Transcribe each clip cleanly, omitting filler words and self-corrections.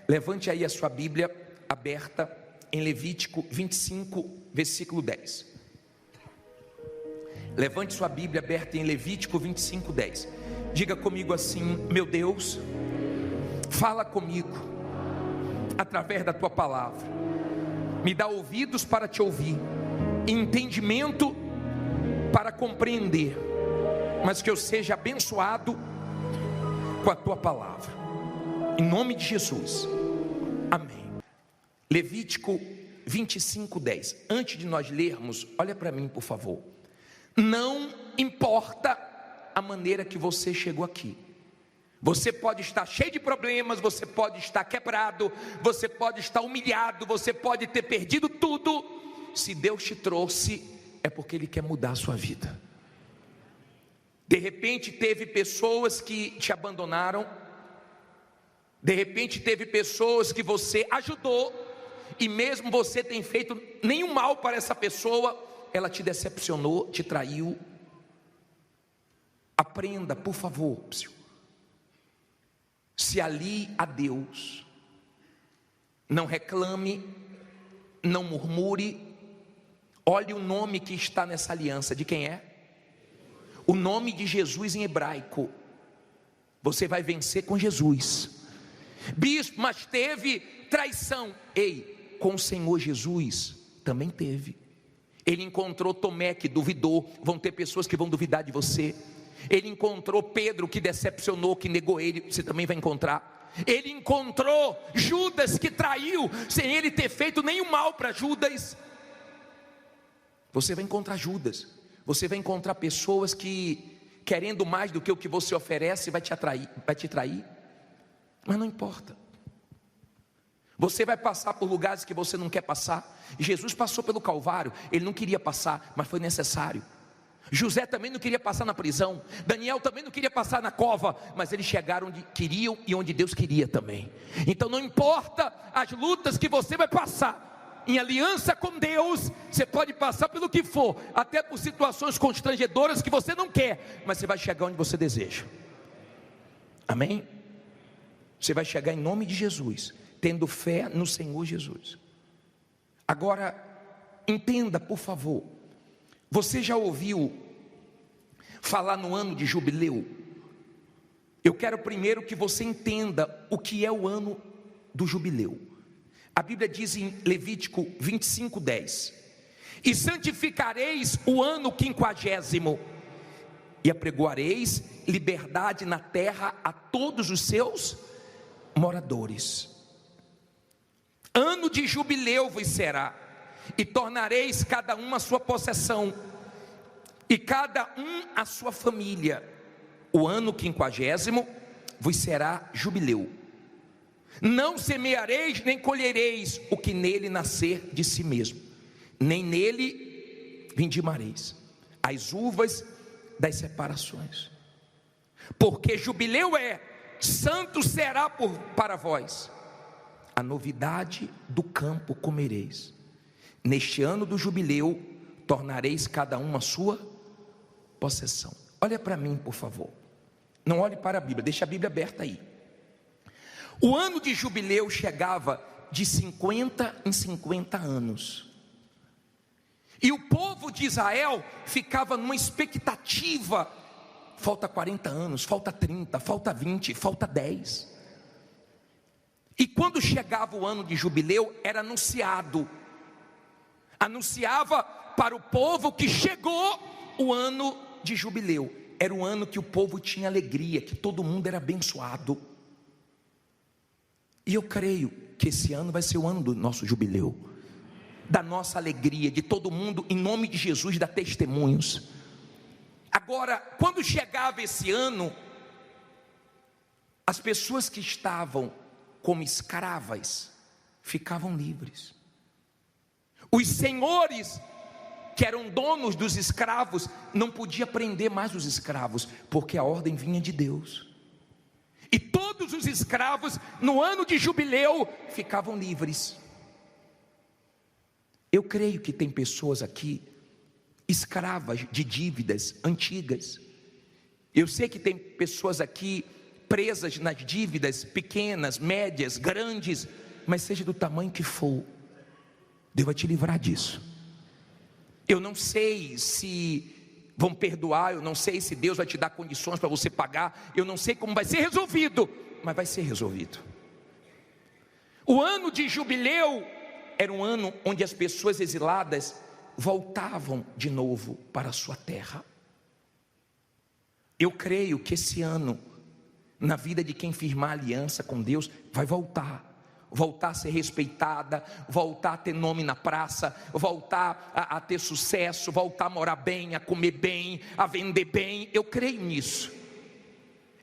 Levante aí a sua Bíblia aberta em Levítico 25, versículo 10. Levante sua Bíblia aberta em Levítico 25, 10. Diga comigo assim: meu Deus, fala comigo através da tua palavra. Me dá ouvidos para te ouvir, entendimento para compreender, mas que eu seja abençoado com a tua palavra, em nome de Jesus, amém. Levítico 25, 10. Antes de nós lermos, olha para mim por favor. Não importa a maneira que você chegou aqui. Você pode estar cheio de problemas, você pode estar quebrado, você pode estar humilhado, você pode ter perdido tudo. Se Deus te trouxe, é porque Ele quer mudar a sua vida. De repente teve pessoas que te abandonaram, de repente teve pessoas que você ajudou, e mesmo você tem feito nenhum mal para essa pessoa, ela te decepcionou, te traiu. Aprenda, por favor, se alie a Deus, não reclame, não murmure. Olhe o nome que está nessa aliança, de quem é? O nome de Jesus em hebraico. Você vai vencer com Jesus. Bispo, mas teve traição. Ei, com o Senhor Jesus também teve. Ele encontrou Tomé que duvidou. Vão ter pessoas que vão duvidar de você. Ele encontrou Pedro que decepcionou, que negou ele. Você também vai encontrar. Ele encontrou Judas que traiu, sem ele ter feito nenhum mal para Judas. Você vai encontrar Judas. Você vai encontrar pessoas que, querendo mais do que o que você oferece, vai te trair. Mas não importa. Você vai passar por lugares que você não quer passar. Jesus passou pelo Calvário. Ele não queria passar, mas foi necessário. José também não queria passar na prisão. Daniel também não queria passar na cova, mas eles chegaram onde queriam e onde Deus queria também. Então não importa as lutas que você vai passar, em aliança com Deus, você pode passar pelo que for, até por situações constrangedoras que você não quer, mas você vai chegar onde você deseja. Amém? Você vai chegar em nome de Jesus, tendo fé no Senhor Jesus. Agora, entenda por favor. Você já ouviu falar no ano de jubileu? Eu quero primeiro que você entenda o que é o ano do jubileu. A Bíblia diz em Levítico 25, 10: e santificareis o ano 50º, e apregoareis liberdade na terra a todos os seus moradores. Ano de jubileu vos será, e tornareis cada um a sua possessão, e cada um a sua família. O ano 50º vos será jubileu. Não semeareis nem colhereis o que nele nascer de si mesmo, nem nele vindimareis as uvas das separações. Porque jubileu é, santo será para vós. A novidade do campo comereis. Neste ano do jubileu, tornareis cada um a sua possessão. Olha para mim, por favor. Não olhe para a Bíblia, deixa a Bíblia aberta aí. O ano de jubileu chegava de 50 em 50 anos. E o povo de Israel ficava numa expectativa. Falta 40 anos, falta 30, falta 20, falta 10. E quando chegava o ano de jubileu, era anunciava para o povo que chegou o ano de jubileu. Era o ano que o povo tinha alegria, que todo mundo era abençoado. E eu creio que esse ano vai ser o ano do nosso jubileu, da nossa alegria, de todo mundo, em nome de Jesus, dar testemunhos. Agora, quando chegava esse ano, as pessoas que estavam como escravas ficavam livres. Os senhores que eram donos dos escravos, não podia prender mais os escravos, porque a ordem vinha de Deus. E todos os escravos, no ano de jubileu, ficavam livres. Eu creio que tem pessoas aqui, escravas de dívidas antigas. Eu sei que tem pessoas aqui, presas nas dívidas pequenas, médias, grandes, mas seja do tamanho que for, Deus vai te livrar disso. Eu não sei se vão perdoar, eu não sei se Deus vai te dar condições para você pagar, eu não sei como vai ser resolvido, mas vai ser resolvido. O ano de jubileu era um ano onde as pessoas exiladas voltavam de novo para a sua terra. Eu creio que esse ano, na vida de quem firmar aliança com Deus, vai voltar a ser respeitada, voltar a ter nome na praça, voltar a ter sucesso, voltar a morar bem, a comer bem, a vender bem. Eu creio nisso.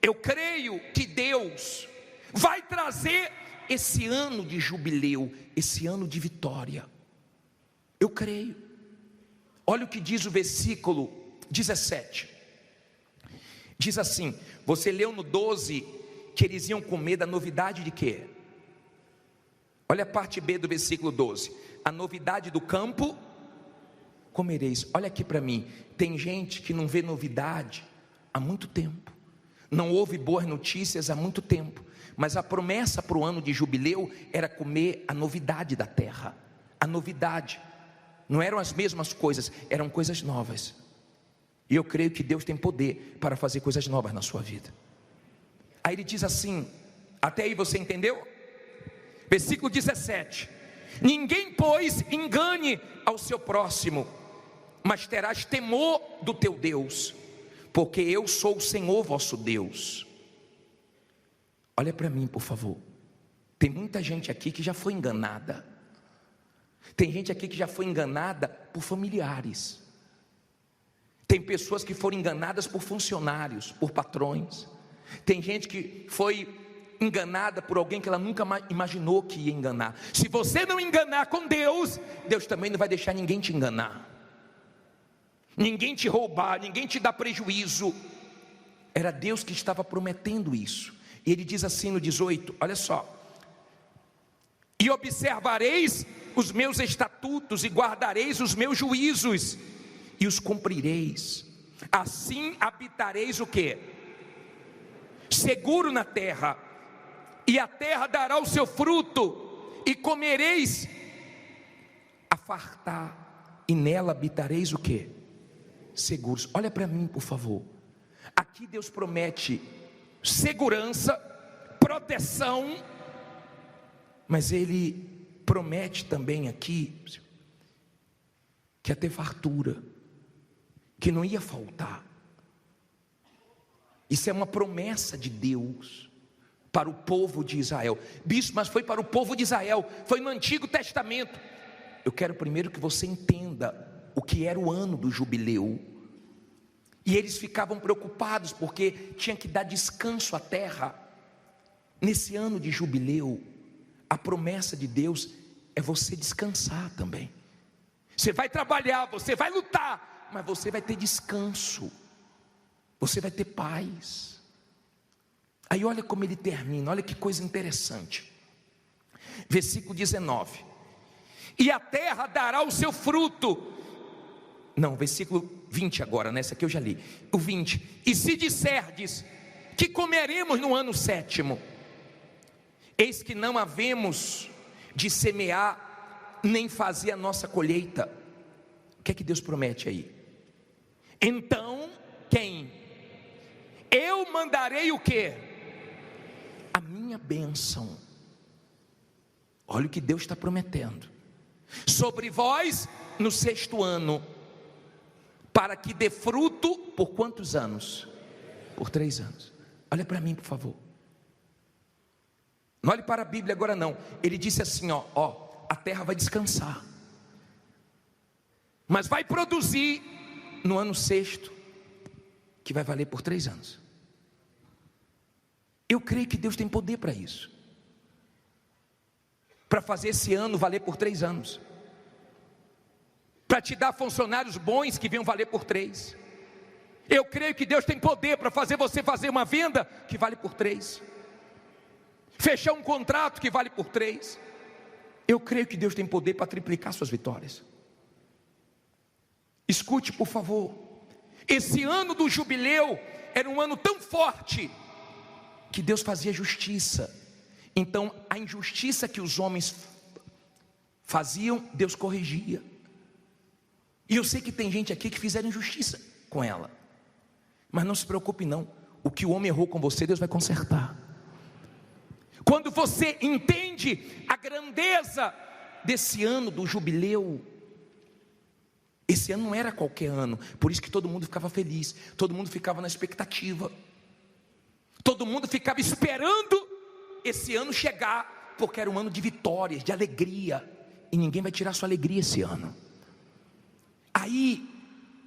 Eu creio que Deus vai trazer esse ano de jubileu, esse ano de vitória. Eu creio. Olha o que diz o versículo 17. Diz assim, você leu no 12 que eles iam comer da novidade de quê? Olha a parte B do versículo 12. A novidade do campo comereis. Olha aqui para mim. Tem gente que não vê novidade há muito tempo. Não ouve boas notícias há muito tempo. Mas a promessa para o ano de jubileu era comer a novidade da terra. A novidade. Não eram as mesmas coisas, eram coisas novas. E eu creio que Deus tem poder para fazer coisas novas na sua vida. Aí ele diz assim, até aí você entendeu? Versículo 17: ninguém, pois, engane ao seu próximo, mas terás temor do teu Deus, porque eu sou o Senhor vosso Deus. Olha para mim, por favor. Tem muita gente aqui que já foi enganada. Tem gente aqui que já foi enganada por familiares. Tem pessoas que foram enganadas por funcionários, por patrões. Tem gente que foi enganada por alguém que ela nunca imaginou que ia enganar. Se você não enganar com Deus, Deus também não vai deixar ninguém te enganar, ninguém te roubar, ninguém te dar prejuízo. Era Deus que estava prometendo isso. E ele diz assim no 18, olha só: e observareis os meus estatutos e guardareis os meus juízos e os cumprireis. Assim habitareis o quê? Seguro na terra, e a terra dará o seu fruto, e comereis a fartar, e nela habitareis o quê? Seguros. Olha para mim, por favor. Aqui Deus promete segurança, proteção, mas Ele promete também aqui que ia ter fartura, que não ia faltar. Isso é uma promessa de Deus para o povo de Israel. Bispo, mas foi para o povo de Israel, foi no Antigo Testamento. Eu quero primeiro que você entenda o que era o ano do jubileu. E eles ficavam preocupados porque tinha que dar descanso à terra. Nesse ano de jubileu, a promessa de Deus é você descansar também. Você vai trabalhar, você vai lutar, mas você vai ter descanso, você vai ter paz. Aí olha como ele termina, olha que coisa interessante. Versículo 19: e a terra dará o seu fruto. Não, versículo 20 agora, nessa aqui eu já li. O 20: e se disserdes que comeremos no ano 7º, eis que não havemos de semear, nem fazer a nossa colheita. O que é que Deus promete aí? Então, quem? Eu mandarei o quê? A minha bênção. Olha o que Deus está prometendo. Sobre vós no 6º ano, para que dê fruto por quantos anos? Por 3 anos. Olha para mim, por favor. Não olhe para a Bíblia agora não. Ele disse assim, ó, a terra vai descansar, mas vai produzir no ano 6º, que vai valer por 3 anos. Eu creio que Deus tem poder para isso, para fazer esse ano valer por 3 anos. para te dar funcionários bons que venham valer por 3. Eu creio que Deus tem poder para fazer você fazer uma venda que vale por 3, fechar um contrato que vale por 3. Eu creio que Deus tem poder para triplicar suas vitórias. Escute, por favor. Esse ano do jubileu era um ano tão forte que Deus fazia justiça. Então a injustiça que os homens faziam, Deus corrigia. E eu sei que tem gente aqui que fizeram injustiça com ela, mas não se preocupe não. O que o homem errou com você, Deus vai consertar. Quando você entende a grandeza desse ano do jubileu, esse ano não era qualquer ano, por isso que todo mundo ficava feliz, todo mundo ficava na expectativa, todo mundo ficava esperando esse ano chegar, porque era um ano de vitórias, de alegria, e ninguém vai tirar sua alegria esse ano. Aí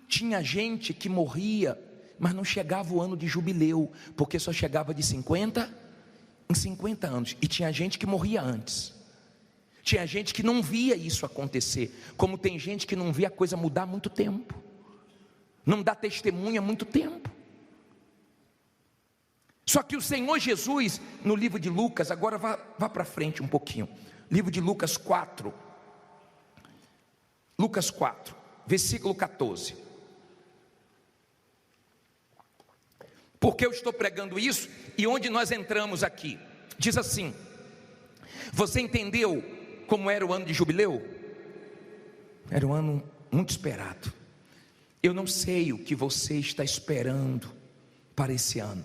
tinha gente que morria, mas não chegava o ano de jubileu, porque só chegava de 50 em 50 anos, e tinha gente que morria antes. Tinha gente que não via isso acontecer, como tem gente que não via a coisa mudar há muito tempo, não dá testemunha há muito tempo. Só que o Senhor Jesus, no livro de Lucas, agora vá para frente um pouquinho, livro de Lucas 4, versículo 14. Porque eu estou pregando isso, e onde nós entramos aqui, diz assim: você entendeu como era o ano de jubileu? Era um ano muito esperado. Eu não sei o que você está esperando para esse ano.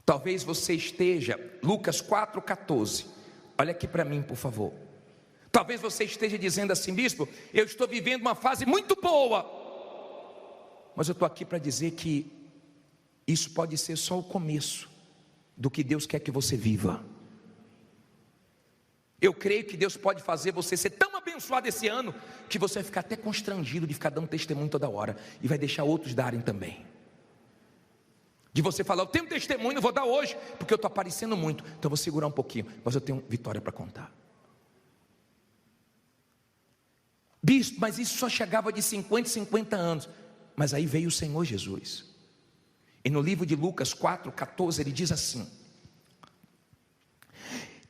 Talvez você esteja, Lucas 4,14, olha aqui para mim, por favor. Talvez você esteja dizendo assim: bispo, eu estou vivendo uma fase muito boa, mas eu estou aqui para dizer que isso pode ser só o começo do que Deus quer que você viva. Eu creio que Deus pode fazer você ser tão abençoado esse ano, que você vai ficar até constrangido de ficar dando testemunho toda hora, e vai deixar outros darem também. De você falar: eu tenho testemunho, não vou dar hoje, porque eu estou aparecendo muito, então eu vou segurar um pouquinho, mas eu tenho vitória para contar. Bispo, mas isso só chegava de 50 em 50 anos. Mas aí veio o Senhor Jesus, e no livro de Lucas 4,14 ele diz assim: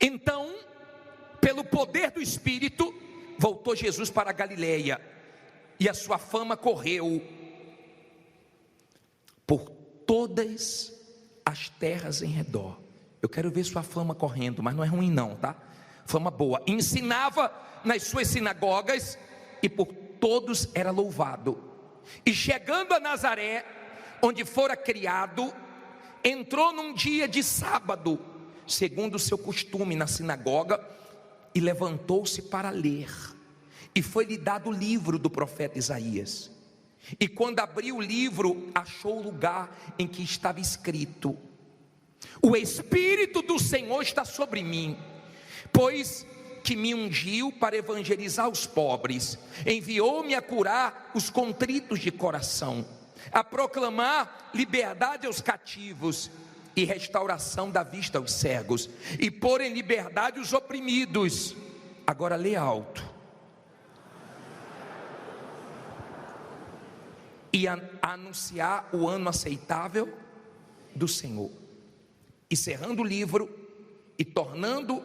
então, pelo poder do Espírito, voltou Jesus para a Galileia, e a sua fama correu por todas as terras em redor. Eu quero ver sua fama correndo, mas não é ruim não, tá? Fama boa. Ensinava nas suas sinagogas, e por todos era louvado. E chegando a Nazaré, onde fora criado, entrou num dia de sábado, segundo o seu costume, na sinagoga, e levantou-se para ler. E foi-lhe dado o livro do profeta Isaías. E quando abriu o livro, achou o lugar em que estava escrito: o Espírito do Senhor está sobre mim, pois que me ungiu para evangelizar os pobres, enviou-me a curar os contritos de coração, a proclamar liberdade aos cativos e restauração da vista aos cegos, e pôr em liberdade os oprimidos. Agora lê alto. E anunciar o ano aceitável do Senhor. E cerrando o livro e tornando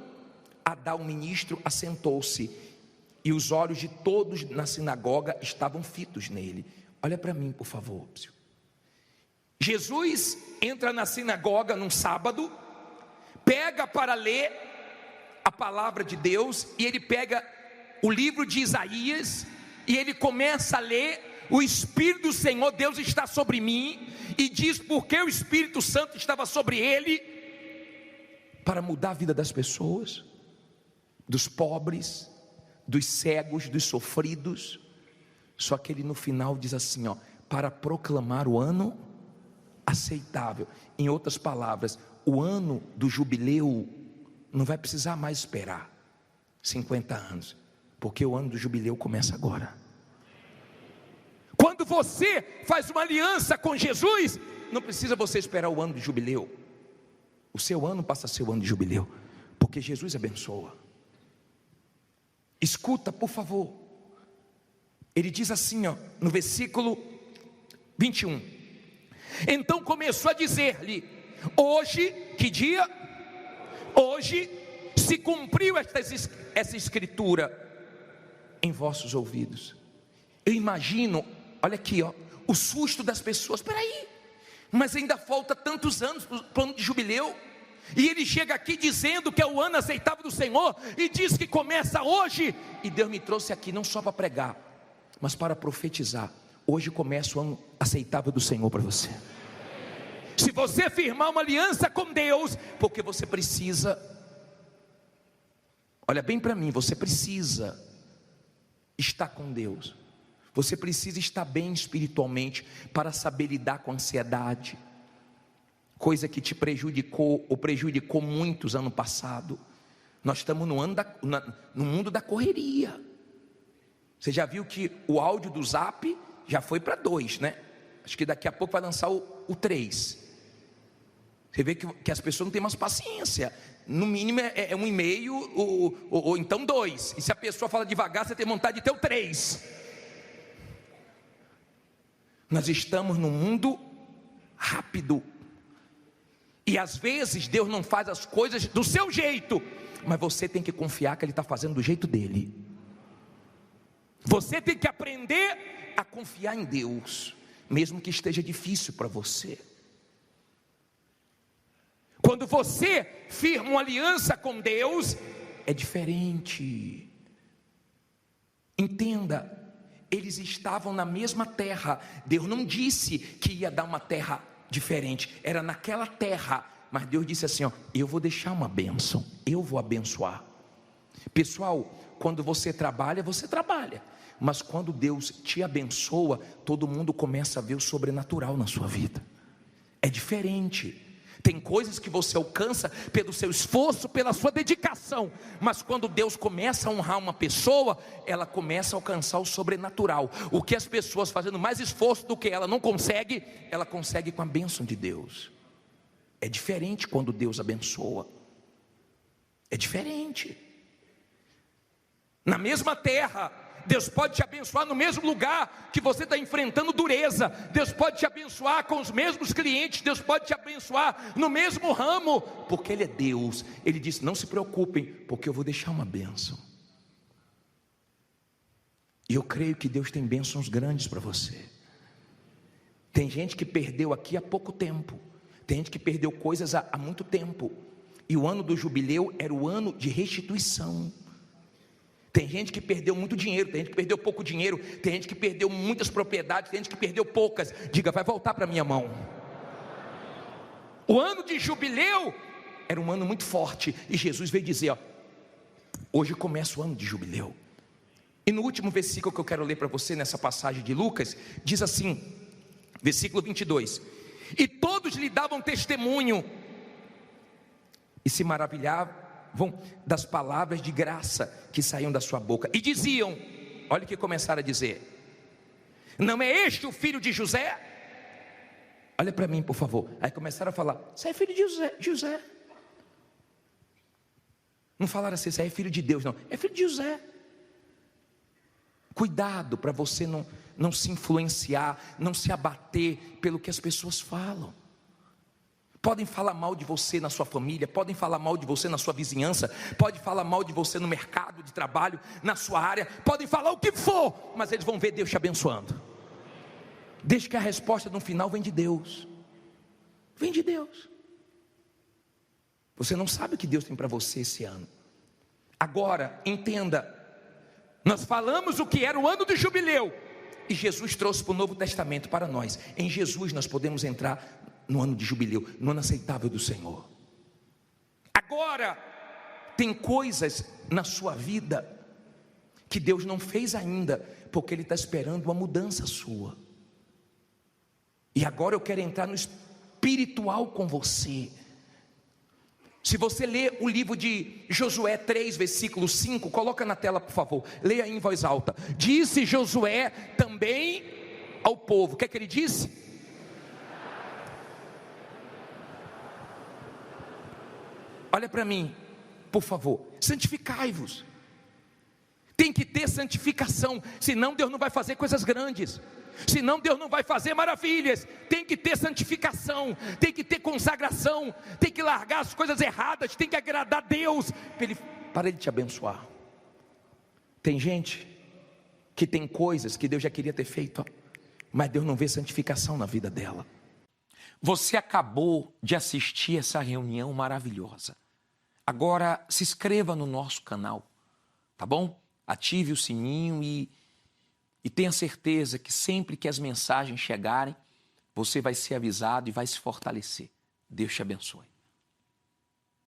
a dar o ministro, assentou-se, e os olhos de todos na sinagoga estavam fitos nele. Olha para mim, por favor. Jesus entra na sinagoga num sábado, pega para ler a palavra de Deus, e ele pega o livro de Isaías, e ele começa a ler: o Espírito do Senhor Deus está sobre mim, e diz porque o Espírito Santo estava sobre ele, para mudar a vida das pessoas, dos pobres, dos cegos, dos sofridos. Só que ele no final diz assim, ó: para proclamar o ano aceitável. Em outras palavras, o ano do jubileu não vai precisar mais esperar 50 anos, porque o ano do jubileu começa agora. Quando você faz uma aliança com Jesus, não precisa você esperar o ano de jubileu. O seu ano passa a ser o ano de jubileu, porque Jesus abençoa. Escuta, por favor. Ele diz assim, ó, no versículo 21. Então começou a dizer-lhe: hoje, que dia? Hoje se cumpriu essa escritura em vossos ouvidos. Eu imagino, olha aqui, ó, o susto das pessoas. Peraí, mas ainda falta tantos anos para o ano de jubileu, e ele chega aqui dizendo que é o ano aceitável do Senhor, e diz que começa hoje. E Deus me trouxe aqui não só para pregar, mas para profetizar. Hoje começa o ano aceitável do Senhor para você. Se você firmar uma aliança com Deus, porque você precisa, olha bem para mim, você precisa estar com Deus. Você precisa estar bem espiritualmente para saber lidar com a ansiedade, coisa que te prejudicou ou prejudicou muitos ano passado. Nós estamos no mundo da correria. Você já viu que o áudio do Zap já foi para 2, né? Acho que daqui a pouco vai lançar o 3. Você vê que as pessoas não têm mais paciência. No mínimo é 1,5 ou então 2. E se a pessoa fala devagar, você tem vontade de ter o 3. Nós estamos num mundo rápido. E às vezes Deus não faz as coisas do seu jeito, mas você tem que confiar que Ele está fazendo do jeito dele. Você tem que aprender a confiar em Deus, mesmo que esteja difícil para você. Quando você firma uma aliança com Deus, é diferente. Entenda, eles estavam na mesma terra. Deus não disse que ia dar uma terra diferente, era naquela terra, mas Deus disse assim, ó, eu vou deixar uma bênção, eu vou abençoar. Pessoal, quando você trabalha, mas quando Deus te abençoa, todo mundo começa a ver o sobrenatural na sua vida. É diferente. Tem coisas que você alcança pelo seu esforço, pela sua dedicação, mas quando Deus começa a honrar uma pessoa, ela começa a alcançar o sobrenatural. O que as pessoas fazendo mais esforço do que ela não consegue, ela consegue com a bênção de Deus. É diferente quando Deus abençoa. É diferente. Na mesma terra, Deus pode te abençoar no mesmo lugar que você está enfrentando dureza. Deus pode te abençoar com os mesmos clientes. Deus pode te abençoar no mesmo ramo, porque Ele é Deus. Ele disse, não se preocupem, porque eu vou deixar uma bênção. E eu creio que Deus tem bênçãos grandes para você. Tem gente que perdeu aqui há pouco tempo. Tem gente que perdeu coisas há muito tempo. E o ano do jubileu era o ano de restituição. Tem gente que perdeu muito dinheiro, tem gente que perdeu pouco dinheiro, tem gente que perdeu muitas propriedades, tem gente que perdeu poucas. Diga, vai voltar para a minha mão. O ano de jubileu era um ano muito forte, e Jesus veio dizer, ó, hoje começa o ano de jubileu. E no último versículo que eu quero ler para você, nessa passagem de Lucas, diz assim, versículo 22, e todos lhe davam testemunho, e se maravilhavam das palavras de graça que saíam da sua boca, e diziam, olha o que começaram a dizer, não é este o filho de José? Olha para mim por favor. Aí começaram a falar, você é filho de José. Não falaram assim, você é filho de Deus, não, é filho de José. Cuidado para você não se influenciar, não se abater pelo que as pessoas falam. Podem falar mal de você na sua família, podem falar mal de você na sua vizinhança, podem falar mal de você no mercado de trabalho, na sua área, podem falar o que for, mas eles vão ver Deus te abençoando. Desde que a resposta no final vem de Deus. Vem de Deus. Você não sabe o que Deus tem para você esse ano. Agora, entenda, nós falamos o que era o ano do jubileu, e Jesus trouxe para o Novo Testamento para nós. Em Jesus nós podemos entrar no ano de jubileu, no ano aceitável do Senhor. Agora, tem coisas na sua vida que Deus não fez ainda, porque Ele está esperando uma mudança sua. E agora eu quero entrar no espiritual com você. Se você ler o livro de Josué 3, versículo 5, coloca na tela por favor, leia em voz alta. Disse Josué também ao povo, o que é que ele disse? Olha para mim, por favor, santificai-vos. Tem que ter ter santificação, senão Deus não vai fazer coisas grandes, senão Deus não vai fazer maravilhas. Tem que ter santificação, tem que ter consagração, tem que largar as coisas erradas, tem que agradar a Deus, para Ele te abençoar. Tem gente que tem coisas que Deus já queria ter feito, mas Deus não vê santificação na vida dela. Você acabou de assistir essa reunião maravilhosa. Agora se inscreva no nosso canal, tá bom? Ative o sininho e tenha certeza que sempre que as mensagens chegarem, você vai ser avisado e vai se fortalecer. Deus te abençoe.